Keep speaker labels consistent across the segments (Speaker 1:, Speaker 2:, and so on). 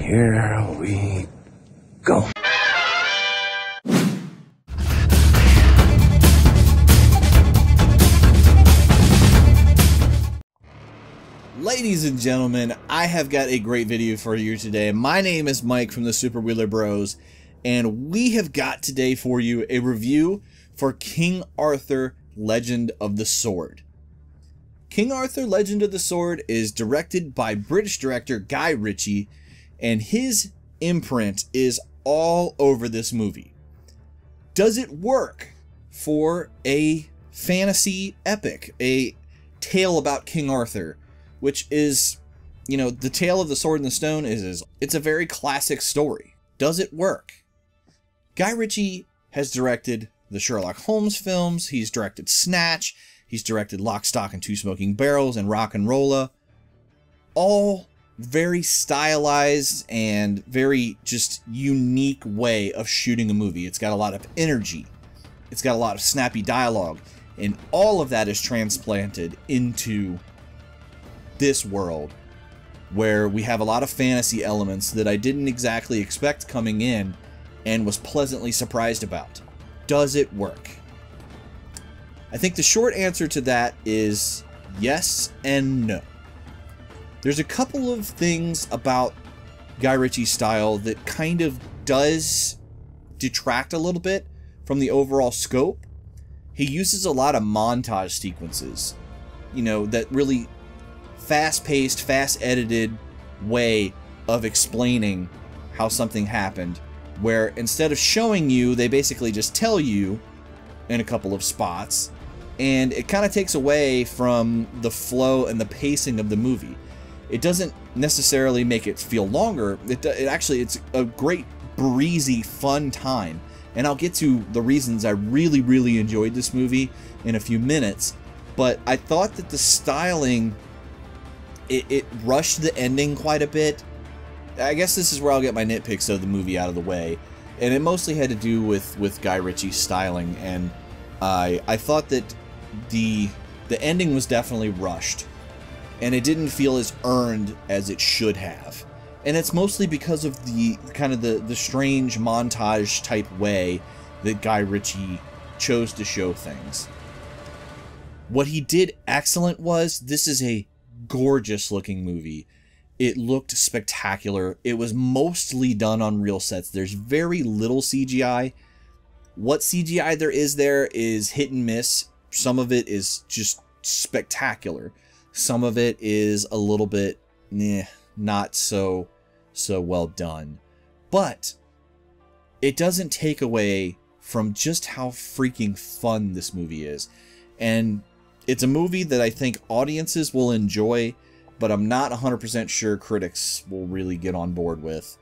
Speaker 1: here we go.
Speaker 2: Ladies and gentlemen, I have got a great video for you today. My name is Mike from the Super Wheeler Bros, and we have got today for you a review for King Arthur Legend of the Sword. King Arthur Legend of the Sword is directed by British director Guy Ritchie, and his imprint is all over this movie. Does it work for a fantasy epic, a tale about King Arthur, which is, you know, the tale of the Sword and the Stone it's a very classic story. Does it work? Guy Ritchie has directed the Sherlock Holmes films, he's directed Snatch, he's directed Lock, Stock, and Two Smoking Barrels and Rock and Rolla. All very stylized and very just unique way of shooting a movie. It's got a lot of energy, it's got a lot of snappy dialogue, and all of that is transplanted into this world where we have a lot of fantasy elements that I didn't exactly expect coming in and was pleasantly surprised about. Does it work? I think the short answer to that is yes and no. There's a couple of things about Guy Ritchie's style that kind of does detract a little bit from the overall scope. He uses a lot of montage sequences, you know, that really fast-paced, fast-edited way of explaining how something happened, where instead of showing you, they basically just tell you in a couple of spots, and it kind of takes away from the flow and the pacing of the movie. It doesn't necessarily make it feel longer. It's a great, breezy, fun time, and I'll get to the reasons I really enjoyed this movie in a few minutes, but I thought that the styling, it rushed the ending quite a bit. I guess this is where I'll get my nitpicks of the movie out of the way, and it mostly had to do with Guy Ritchie's styling, and I thought that the ending was definitely rushed, and it didn't feel as earned as it should have, and it's mostly because of the kind of the strange montage type way that Guy Ritchie chose to show things. What he did excellent was, this is a gorgeous looking movie. It looked spectacular. It was mostly done on real sets. There's very little CGI. What CGI there is hit and miss. Some of it is just spectacular. Some of it is a little bit not so well done. But it doesn't take away from just how freaking fun this movie is. And it's a movie that I think audiences will enjoy, but I'm not 100% sure critics will really get on board with.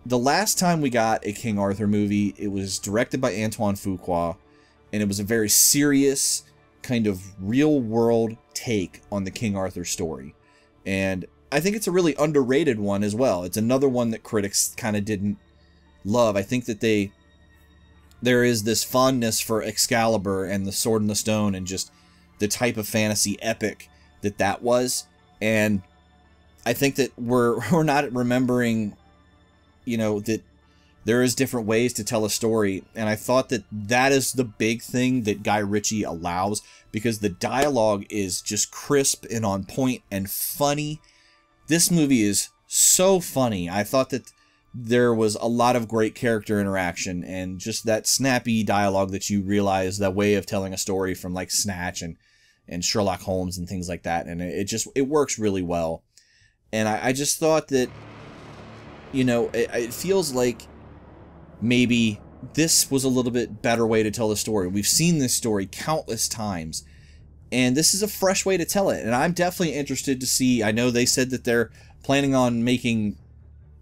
Speaker 2: The last time we got a King Arthur movie, it was directed by Antoine Fuqua, and it was a very serious, kind of real-world take on the King Arthur story. And I think it's a really underrated one as well. It's another one that critics kind of didn't love. I think that there is this fondness for Excalibur and the Sword and the Stone and just the type of fantasy epic that was, and I think that we're not remembering, you know, that there is different ways to tell a story, and I thought that is the big thing that Guy Ritchie allows, because the dialogue is just crisp and on point and funny. This movie is so funny. I thought that there was a lot of great character interaction and just that snappy dialogue that you realize, that way of telling a story from like Snatch and Sherlock Holmes and things like that, and it works really well. And I just thought that, you know, it feels like maybe this was a little bit better way to tell the story. We've seen this story countless times, and this is a fresh way to tell it, and I'm definitely interested to see. I know they said that they're planning on making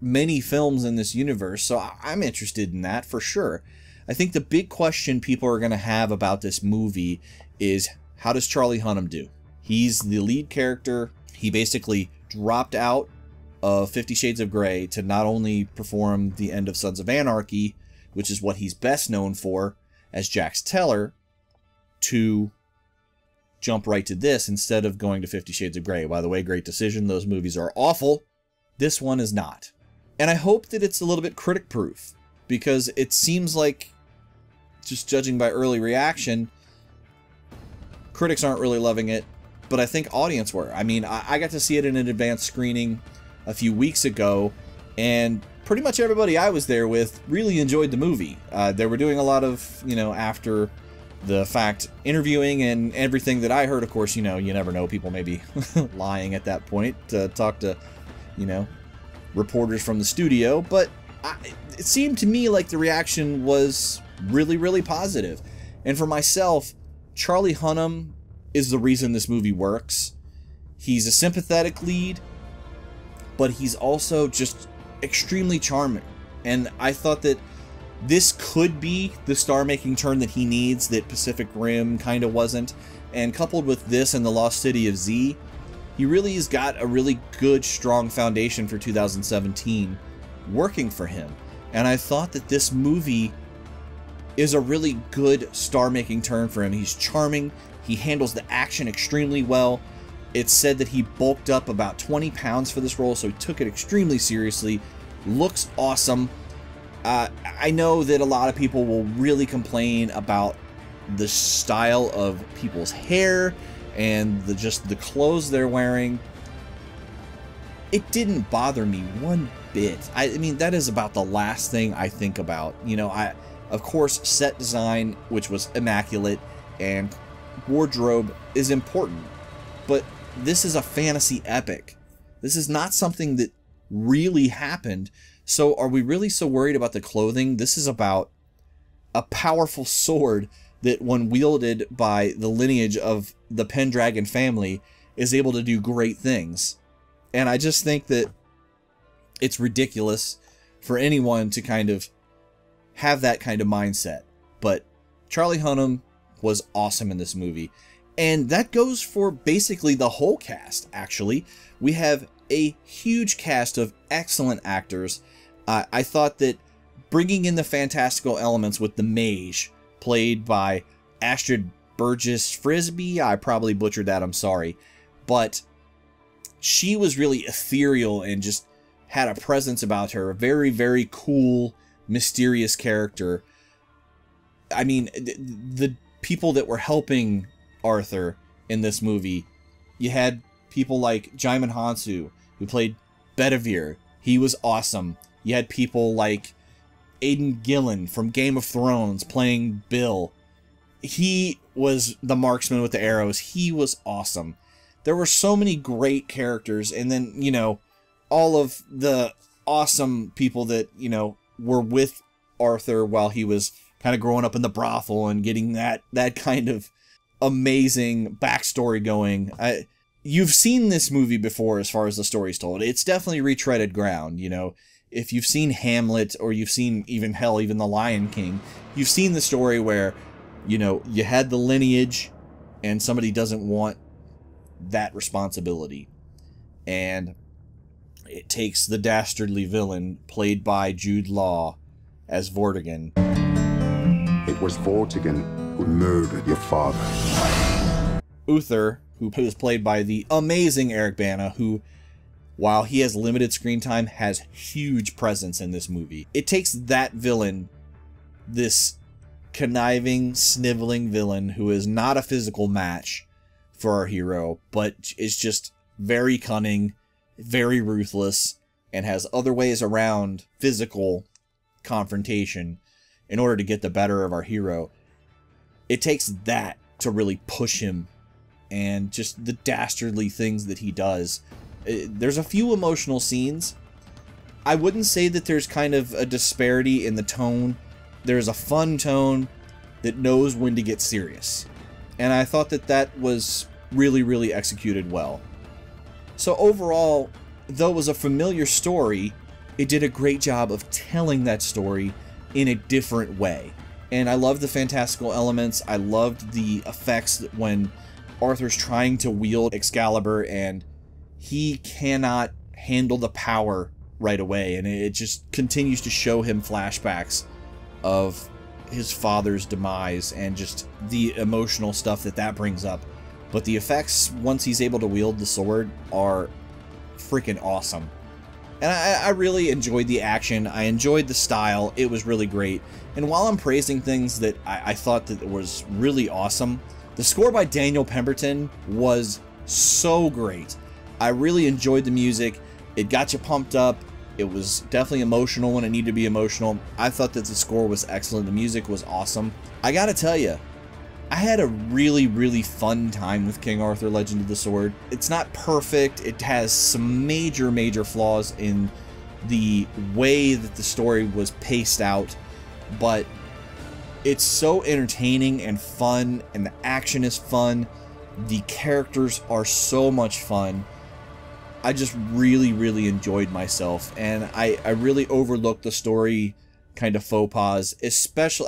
Speaker 2: many films in this universe, so I'm interested in that for sure. I think the big question people are going to have about this movie is, how does Charlie Hunnam do? He's the lead character. He basically dropped out of 50 Shades of Grey to not only perform the end of Sons of Anarchy, which is what he's best known for as Jax Teller, to jump right to this instead of going to 50 Shades of Grey. By the way, great decision. Those movies are awful. This one is not. And I hope that it's a little bit critic-proof, because it seems like, just judging by early reaction, critics aren't really loving it, but I think audience were. I mean, I got to see it in an advanced screening a few weeks ago, and pretty much everybody I was there with really enjoyed the movie. They were doing a lot of, you know, after the fact interviewing, and everything that I heard, of course, you know, you never know, people may be lying at that point to talk to, you know, reporters from the studio, but it seemed to me like the reaction was really, really positive. And for myself, Charlie Hunnam is the reason this movie works. He's a sympathetic lead, but he's also just extremely charming. And I thought that this could be the star-making turn that he needs, that Pacific Rim kind of wasn't. And coupled with this and The Lost City of Z, he really has got a really good, strong foundation for 2017 working for him. And I thought that this movie is a really good star-making turn for him. He's charming. He handles the action extremely well. It's said that he bulked up about 20 pounds for this role, so he took it extremely seriously. Looks awesome. I know that a lot of people will really complain about the style of people's hair and just the clothes they're wearing. It didn't bother me one bit. I mean, that is about the last thing I think about. You know, of course, set design, which was immaculate, and wardrobe is important, but this is a fantasy epic. This is not something that really happened. So are we really so worried about the clothing? This is about a powerful sword that, when wielded by the lineage of the Pendragon family, is able to do great things. And I just think that it's ridiculous for anyone to kind of have that kind of mindset. But Charlie Hunnam was awesome in this movie. And that goes for basically the whole cast, actually. We have a huge cast of excellent actors. I thought that bringing in the fantastical elements with the mage, played by Astrid Burgess Frisbee, I probably butchered that, I'm sorry, but she was really ethereal and just had a presence about her. A very, very cool, mysterious character. I mean, the people that were helping Arthur in this movie, you had people like Djimon Hounsou, who played Bedivere. He was awesome. You had people like Aiden Gillen from Game of Thrones playing Bill. He was the marksman with the arrows. He was awesome. There were so many great characters, and then, you know, all of the awesome people that, you know, were with Arthur while he was kind of growing up in the brothel and getting that kind of amazing backstory going. You've seen this movie before as far as the story's told. It's definitely retreaded ground, you know. If you've seen Hamlet, or you've seen even The Lion King, you've seen the story where, you know, you had the lineage and somebody doesn't want that responsibility. And it takes the dastardly villain played by Jude Law as Vortigern.
Speaker 3: It was Vortigern who murdered your father.
Speaker 2: Uther, who was played by the amazing Eric Bana, who, while he has limited screen time, has huge presence in this movie. It takes that villain, this conniving, sniveling villain who is not a physical match for our hero, but is just very cunning, very ruthless, and has other ways around physical confrontation in order to get the better of our hero. It takes that to really push him, and just the dastardly things that he does. There's a few emotional scenes. I wouldn't say that there's kind of a disparity in the tone. There's a fun tone that knows when to get serious. And I thought that that was really, really executed well. So overall, though it was a familiar story, it did a great job of telling that story in a different way. And I loved the fantastical elements. I loved the effects when Arthur's trying to wield Excalibur and he cannot handle the power right away, and it just continues to show him flashbacks of his father's demise and just the emotional stuff that brings up. But the effects, once he's able to wield the sword, are freaking awesome. And I really enjoyed the action. I enjoyed the style. It was really great. And while I'm praising things that I thought that was really awesome, the score by Daniel Pemberton was so great. I really enjoyed the music. It got you pumped up. It was definitely emotional when it needed to be emotional. I thought that the score was excellent. The music was awesome. I gotta tell you, I had a really, really fun time with King Arthur Legend of the Sword. It's not perfect. It has some major, major flaws in the way that the story was paced out, but it's so entertaining and fun, and the action is fun. The characters are so much fun. I just really, really enjoyed myself, and I really overlooked the story kind of faux pas, especially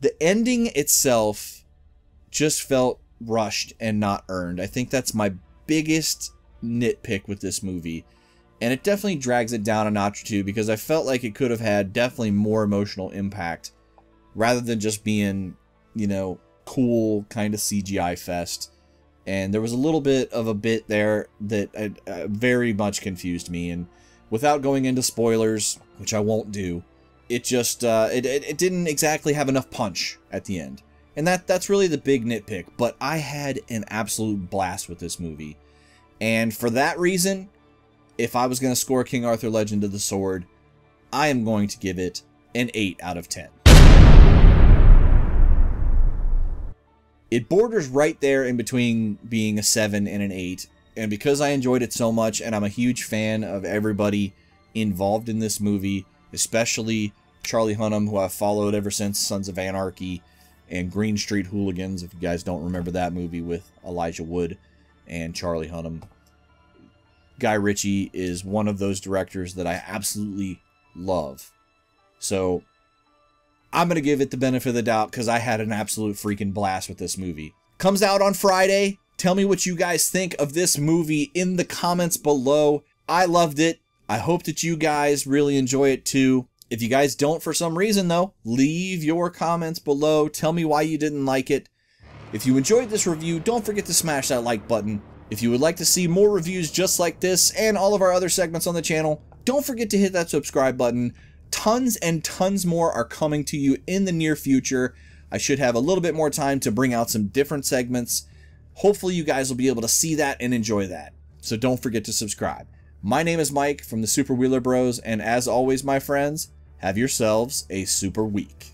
Speaker 2: the ending itself just felt rushed and not earned. I think that's my biggest nitpick with this movie, and it definitely drags it down a notch or two, because I felt like it could have had definitely more emotional impact rather than just being, you know, cool kind of CGI fest. And there was a little bit of a bit there that very much confused me. And without going into spoilers, which I won't do, it just it didn't exactly have enough punch at the end. And that's really the big nitpick. But I had an absolute blast with this movie. And for that reason, if I was going to score King Arthur Legend of the Sword, I am going to give it an 8 out of 10. It borders right there in between being a 7 and an 8, and because I enjoyed it so much, and I'm a huge fan of everybody involved in this movie, especially Charlie Hunnam, who I've followed ever since Sons of Anarchy and Green Street Hooligans, if you guys don't remember that movie with Elijah Wood and Charlie Hunnam. Guy Ritchie is one of those directors that I absolutely love. So I'm going to give it the benefit of the doubt because I had an absolute freaking blast with this movie. Comes out on Friday. Tell me what you guys think of this movie in the comments below. I loved it. I hope that you guys really enjoy it too. If you guys don't for some reason though, leave your comments below. Tell me why you didn't like it. If you enjoyed this review, don't forget to smash that like button. If you would like to see more reviews just like this and all of our other segments on the channel, don't forget to hit that subscribe button. Tons and tons more are coming to you in the near future. I should have a little bit more time to bring out some different segments. Hopefully you guys will be able to see that and enjoy that. So don't forget to subscribe. My name is Mike from the Super Wheeler Bros, and as always, my friends, have yourselves a super week.